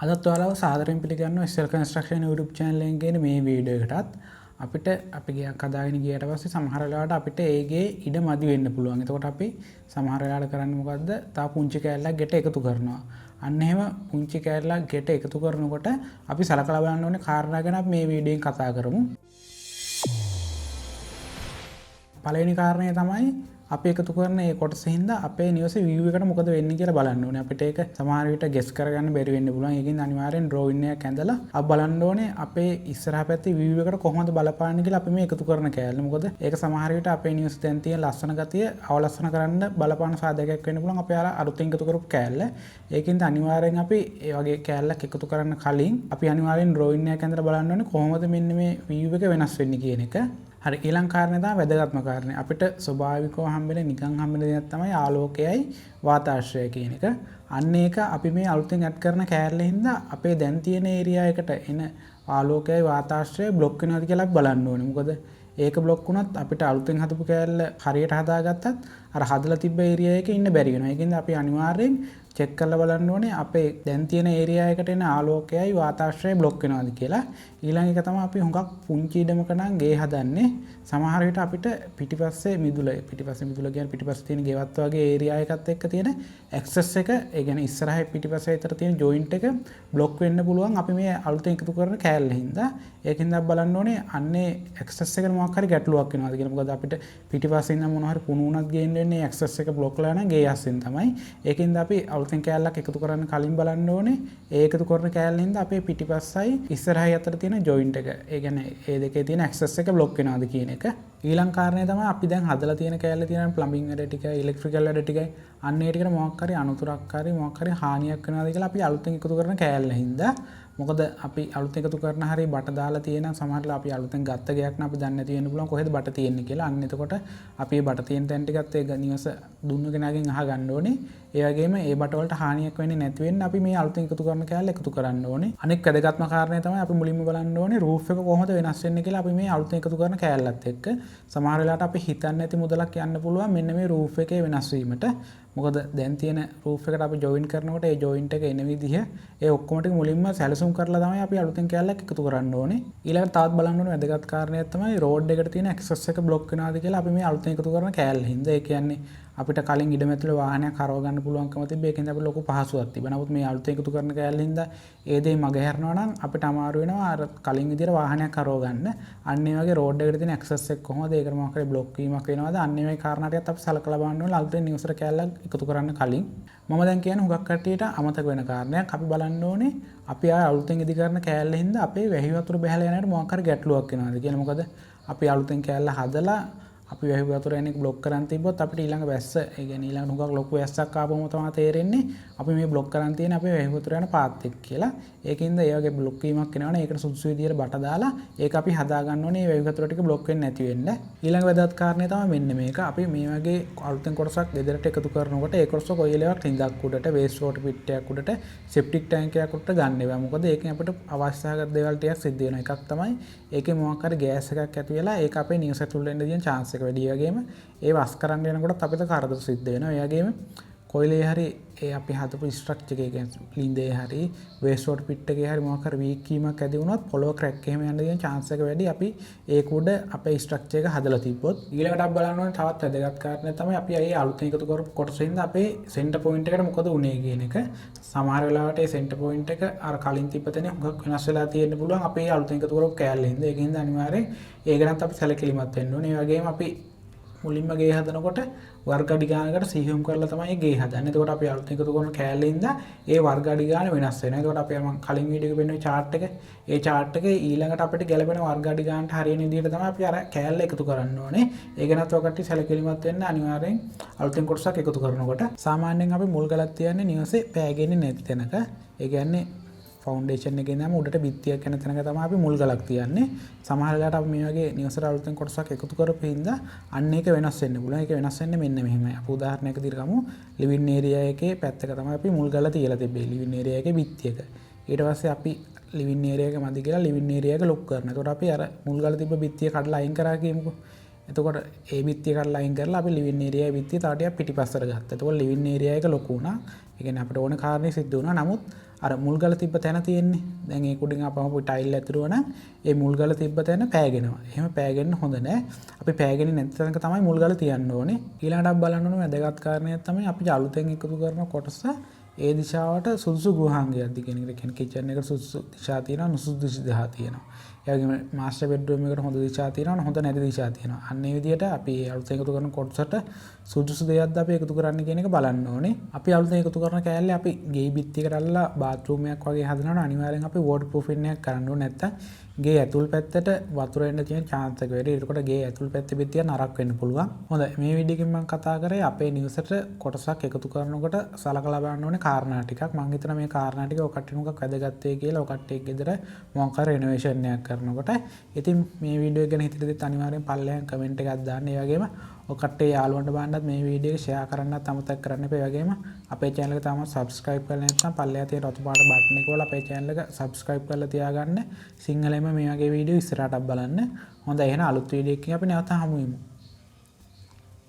අදත් ඔයාලව සාදරයෙන් පිළිගන්නවා slconstruction YouTube channel එකෙන් ගෙන මේ වීඩියෝ එකටත් අපිට අපි ගයක් හදාගෙන ගියට පස්සේ සමහර වෙලාවට අපිට ඒගේ ඉඩ මදි වෙන්න පුළුවන්. එතකොට අපි සමහර වෙලාවට කරන්නේ මොකද්ද? තා පුංචි කෑල්ලක් ගෙට එකතු කරනවා. අන්න එහෙම පුංචි කෑල්ලක් ගෙට එකතු කරනකොට අපි සලකලා බලන්න ඕනේ කාරණා ගැන අපි මේ වීඩියෝෙන් කතා කරමු. පළවෙනි කාරණය තමයි අපි එකතු කරන මේ කොටසින් හින්දා අපේ නිවසේ view එකට මොකද වෙන්නේ කියලා බලන්න ඕනේ. අපිට ඒක සමහර විට guess කරගන්න බැරි වෙන්න පුළුවන්. ඒකින් අනිවාර්යෙන් drawing එකක් ඇඳලා අපි බලන්න ඕනේ අපේ ඉස්සරහා පැත්තේ view එකට කොහොමද බලපාන්නේ කියලා අපි මේ එකතු කරන කෑල්ල. මොකද ඒක සමහර විට අපේ නිවසේ දැන් තියෙන ලස්සන ගතිය අවලස්සන කරන්න බලපාන සාධකයක් වෙන්න පුළුවන්. අපි අර අලුතින් එකතු කරපු කෑල්ල. ඒකින්ද අනිවාර්යෙන් අපි ඒ වගේ කෑල්ලක් එකතු කරන්න කලින් අපි අනිවාර්යෙන් drawing එකක් ඇඳලා බලන්න ඕනේ කොහොමද මෙන්න මේ view එක වෙනස් වෙන්නේ කියන එක. හරි ඊළඟ කාරණේ තමයි වැදගත්ම කාරණේ. අපිට ස්වභාවිකව හම්බෙන නිකන් හම්බෙන දෙයක් තමයි ආලෝකයයි වාතාශ්‍රය කියන එක. අන්න ඒක අපි මේ අලුතෙන් ඇඩ් කරන කෑල්ලේ හින්දා අපේ දැන් තියෙන ඒරියා එකට එන ආලෝකයයි වාතාශ්‍රය බ්ලොක් වෙනවද කියලා බලන්න ඕනේ. මොකද ඒක බ්ලොක් වුණොත් අපිට අලුතෙන් හදපු කෑල්ල හරියට හදාගත්තත් අර හදලා තිබ්බ ඒරියා එකේ ඉන්න බැරි වෙනවා. ඒකින්ද අපි අනිවාර්යෙන් චෙක් කරලා බලන්න ඕනේ අපේ දැන් තියෙන ඒරියා එකට එන ආලෝකයයි වාතාශ්‍රය බ්ලොක් වෙනවද කියලා. ඊළඟ එක තමයි අපි හුඟක් පුංචි ඉඩමක නම් ගේ හදන්නේ. සමහර විට අපිට පිටිපස්සේ මිදුල කියන්නේ පිටිපස්සේ තියෙන ගෙවත් වගේ ඒරියා එකත් එක්ක තියෙන ඇක්සස් එක, ඒ කියන්නේ ඉස්සරහේ පිටිපස්සේ විතර තියෙන ජොයින්ට් එක බ්ලොක් වෙන්න පුළුවන් අපි මේ අලුතෙන් එකතු කරන කෑල්ල හින්දා. ඒකින්ද අපි බලන්න ඕනේ අන්නේ ඇක්සස් එකට මොකක් හරි ගැටලුවක් වෙනවද කියලා. මොකද අපිට පිටිපස්සේ ඉඳන් මොනවා හරි කුණු උනක් ගේන්න වෙන්නේ ඇක්සස් එක බ්ලොක් කරලා නම් ගේ යස්සෙන් තමයි. ඒකින්ද අපි අලුතෙන් කෑල්ලක් එකතු කරන්න කලින් බලන්න ඕනේ ඒ එකතු කරන කෑල්ල හින්දා අපේ පිටිපස්සයි ඉස්සරහයි අතර තියෙන ජොයින්ට් එක, ඒ කියන්නේ ඒ දෙකේ තියෙන ඇක්සස් එක බ්ලොක් වෙනවද කියන එක. ඊළඟ කාරණේ තමයි අපි දැන් හදලා තියෙන කෑල්ලේ තියෙන ප්ලම්බින් වැඩ ටිකයි ඉලෙක්ට්‍රිකල් වැඩ ටිකයි අන්න ඒ ටිකට මොකක් හරි අනුතුරක් හරි මොකක් හරි හානියක් වෙනවද කියලා අපි අලුතෙන් එකතු කරන කෑල්ල හින්දා. මොකද අපි අලුතෙන් එකතු කරන හරිය බට දාලා තියෙන සමහරවිට අපි අලුතෙන් ගත්ත ගයක් නම් අපි දන්නේ නැති වෙන්න පුළුවන් කොහෙද බට තියෙන්නේ කියලා. අන්න එතකොට අපි මේ බට තියෙන තැන් ටිකත් ඒ නිවස දුන්නු කෙනාගෙන් අහගන්න ඕනේ. ඒ වගේම ඒ බට වලට හානියක් වෙන්නේ නැති වෙන්න අපි මේ අලුතෙන් එකතු කරන කෑල්ල එකතු කරන්න ඕනේ. අනෙක් වැදගත්ම කාරණය තමයි අපි මුලින්ම බලන්න ඕනේ රූෆ් එක කොහොමද වෙනස් වෙන්නේ කියලා. අපි මේ අලුතෙන් එකතු කරන කෑල්ලත් එක්ක සමහර වෙලාවට අපි හිතන්නේ නැති මුදලක් යන්න පුළුවන් මෙන්න මේ රූෆ් එකේ වෙනස් වීමට. මොකද දැන් තියෙන රූෆ් එකට අපි ජොයින් කරනකොට ඒ ජොයින්ට් එක එන විදිහ ඒ ඔක්කොම ටික මුලින්ම සැලසුම් කරලා තමයි අපි අලුතෙන් කෑල්ලක් එකතු කරන්න ඕනේ. ඊළඟට තවත් බලන්න ඕනේ වැදගත් කාරණයක් තමයි රෝඩ් එකට තියෙන ඇක්සස් එක බ්ලොක් වෙනවද කියලා අපි මේ අලුතෙන් එකතු කරන කෑල්ල හින්දා. ඒ කියන්නේ අපිට කලින් ඉඩම ඇතුලේ වාහනයක් හරව ගන්න පුළුවන්කම තිබ්බේ. ඒකෙන්ද අපිට ලොකු පහසුවක් තිබුණා. නමුත් මේ අලුතෙන් එකතු කරන කෑල්ල හින්දා ඒ දේ මගහැරනවා නම් අපිට අමාරු වෙනවා අර කලින් විදිහට වාහනයක් හරව ගන්න. අන්න ඒ වගේ රෝඩ් එකට තියෙන ඇක්සස් එක කොහොමද ඒකට මොකක් හරි බ්ලොක් වීමක් වෙනවද? අන්න ඒ වගේ කාරණා ටිකත් අපි සලකලා බලන්න ඕනේ අලුතෙන් නිවසට කෑල්ලක් එකතු කරන්න කලින්. මම දැන් කියන්නේ හුඟක් කට්ටියට අමතක වෙන කාරණයක්. අපි බලන්න ඕනේ අපි අලුතෙන් ඉදි කරන කෑල්ල හින්දා අපේ වැහි වතුර බහැලා යනකොට මොකක් හරි ගැටලුවක් වෙනවද කියලා. මොකද අපි අලුතෙන් කෑල්ල හදලා අපි වැහි වතුර එන එක බ්ලොක් කරන් තිබ්බොත් අපිට ඊළඟ වැස්ස, ඒ කියන්නේ ඊළඟ හුඟක් ලොකු වැස්සක් ආපුවම තමයි තේරෙන්නේ අපි මේ බ්ලොක් කරන් තියෙන අපේ වැහි වතුර යන පාත් එක කියලා. ඒකින්ද ඒ වගේ බ්ලොක් වීමක් වෙනවනේ ඒකට සුදුසු විදියට බට දාලා ඒක අපි හදා ගන්න ඕනේ මේ වැහි වතුර ටික බ්ලොක් වෙන්නේ නැති වෙන්න. ඊළඟ වැදගත් කාරණේ තමයි මෙන්න මේක. අපි මේ වගේ අලුතෙන් කොටසක් දෙදරට එකතු කරනකොට ඒ කොටස කොයි වෙලාවක් රින්දක් උඩට, වේස්ට් වෝටර් පිට්ටයක් උඩට, සෙප්ටික් ටැංකියක් උඩට ගන්න ඒවා. මොකද ඒකෙන් අපිට අවශ්‍ය සහගත දේවල් ටිකක් සිද්ධ වෙනවා. එකක් තමයි ඒකේ මොකක් හරි ගෑස් එකක් ඇති වෙලා ඒක අපේ නිවස ඇතුළේ එන්න තියෙන chance එක වැඩි. ඒ වගේම ඒ වස් කරන්න යනකොටත් අපිට කරදර සිද්ධ වෙනවා. ඒ වගේම කොයිලේ හරි ඒ අපි හදපු ස්ට්‍රක්චර් එකේ කියන්නේ ලින්දේ හරි වේස්ට් වෝටර් පිට් එකේ හරි මොකක් හරි වීක් වීමක් ඇති වුණොත් පොළොව ක්‍රැක් එහෙම යන්න තියෙන chance එක වැඩි. අපි ඒක උඩ අපේ ස්ට්‍රක්චර් එක හදලා තිබ්බොත්. ඊළඟට අපි බලන්න ඕනේ තවත් වැදගත් කාරණයක් තමයි අපි අය අලුතෙන් එකතු කරපු කොටසින්ද අපේ සෙන්ටර් පොයින්ට් එකට මොකද උනේ කියන එක. සමහර වෙලාවට ඒ සෙන්ටර් පොයින්ට් එක අර කලින් තිබ්බ තැන හුඟක් වෙනස් වෙලා තියෙන්න පුළුවන් අපේ අලුතෙන් එකතු කරපු කෑල්ලෙන්ද. ඒකින්ද අනිවාර්යෙන් ඒ ගැනත් අපි සැලකිලිමත් වෙන්න ඕනේ. ඒ වගේම අපි මුලින්ම ගේ හදනකොට වර්ග අඩි ගානකට සිහියුම් කරලා තමයි ගේ හදන්නේ. එතකොට අපි අලුතෙන් එකතු කරන කෑල්ලෙන්ද ඒ වර්ග අඩි ගාන වෙනස් වෙනවා. එතකොට අපි මම කලින් වීඩියෝ එකේ පෙන්වන chart එක, ඒ chart එකේ ඊළඟට අපිට ගැලපෙන වර්ග අඩි ගානට හරියන විදිහට තමයි අපි අර කෑල්ල එකතු කරන්න ඕනේ. ඒ ගැනත් ඔකට සැලකිලිමත් වෙන්න අනිවාර්යෙන් අලුතෙන් කොටසක් එකතු කරනකොට. සාමාන්‍යයෙන් අපි මුල් ගලක් තියන්නේ නිවසේ පෑගෙන්නේ නැති තැනක. ඒ කියන්නේ ෆවුන්ඩේෂන් එකේ ඉඳන්ම උඩට බිත්තියක් යන තැනක තමයි අපි මුල් ගලක් තියන්නේ. සමහර වෙලාවට අපි මේ වගේ නිවසට අලුතෙන් කොටසක් එකතු කරපු හින්දා අන්න ඒක වෙනස් වෙන්න පුළුවන්. ඒක වෙනස් වෙන්නේ මෙන්න මෙහෙමයි. අපි උදාහරණයක් විදිහට ගමු. ලිවින් ඒරියා එකේ පැත්තක තමයි අපි මුල් ගල තියලා තිබ්බේ. ලිවින් ඒරියා එකේ බිත්තියක. ඊට පස්සේ අපි ලිවින් ඒරියා එක මැද කියලා ලිවින් ඒරියා එක ලොක් කරනවා. එතකොට අපි අර මුල් ගල තිබ්බ බිත්තිය කඩලා අයින් කරා කියමුකෝ. එතකොට ඒ බිත්තිය කඩලා අයින් කරලා අපි ලිවිං ඒරියා බිත්තිය තව ටිකක් පිටිපස්සට ගත්තා. එතකොට ලිවිං ඒරියා එක ලොකු වුණා. ඒ කියන්නේ අපිට ඕන කාරණේ සිද්ධ වුණා. නමුත් අර මුල්ගල තිබ්බ තැන තියෙන්නේ. දැන් ඒ කුඩින් අපහම ටයිල් ඇතුරුවා නම් ඒ මුල්ගල තිබ්බ තැන පෑගෙනවා. එහෙම පෑගෙන්න හොඳ නැහැ. අපි පෑගෙන්නේ නැති තැනක තමයි මුල්ගල තියන්න ඕනේ. ඊළඟට අපි බලන්න ඕනේ වැදගත් කාරණයක් තමයි අපි අලුතෙන් එකතු කරන කොටස ඒ දිශාවට සුදුසු ගෘහාංගයක්ද කියන එක. කියන්නේ කිචන් එකට සුදුසු දිශා තියෙනවා, නුසුදුසු දිශා තියෙනවා. ඒ වගේම මාස්ටර් බෙඩ්රූම් එකට හොඳ දිශා තියෙනවා, හොඳ නැති දිශා තියෙනවා. අන්න ඒ විදිහට අපි අලුතෙන් එකතු කරන කොටසට සුදුසු දෙයක්ද අපි එකතු කරන්න කියන එක බලන්න ඕනේ. අපි අලුතෙන් එකතු කරන කෑල්ලේ අපි ගේ බිත්තියකට අල්ලලා බාත් รู මයක් වගේ හදනවනම් අනිවාර්යෙන් අපි වෝටර් ප්‍රූෆින් එකක් කරන්න ඕනේ. නැත්තම් ගේ ඇතුල් පැත්තට වතුර එන්න තියෙන chance එක වැඩි. ඒකට ගේ ඇතුල් පැත්තේ බිත්තිය නරක් වෙන්න පුළුවන්. හොඳයි. මේ වීඩියෝ එකෙන් මම කතා කරේ අපේ නිවසට කොටසක් එකතු කරනකොට සලකලා බලන්න ඕනේ කාරණා ටිකක්. මම හිතනවා මේ කාරණා ටික ඔය කට්ටිය මොකක් වැදගත් වෙයි කියලා ඔය කට්ටිය ගෙදර මොකක් හරි renovation එකක් කරනකොට. ඉතින් මේ වීඩියෝ එක ගැන හිතෙද්දිත් අනිවාර්යෙන් පල්ලෙහාන් කමෙන්ට් එකක් දාන්න. ඒ වගේම ඔය කට්ටිය යාළුවන්ට බලන්නත් මේ වීඩියෝ එක share කරන්නත් අමතක කරන්න එපා. ඒ වගේම අපේ channel එක තාමත් subscribe කරලා නැත්නම් පල්ලෙහා තියෙන රතු පාට බටන් එක වල අපේ channel එක subscribe කරලා තියාගන්න. සිංහලෙන්ම මේ වගේ වීඩියෝ ඉස්සරහට බලන්න. හොඳයි එහෙනම් අලුත් වීඩියෝ එකකින් අපි නැවත හමු වෙමු.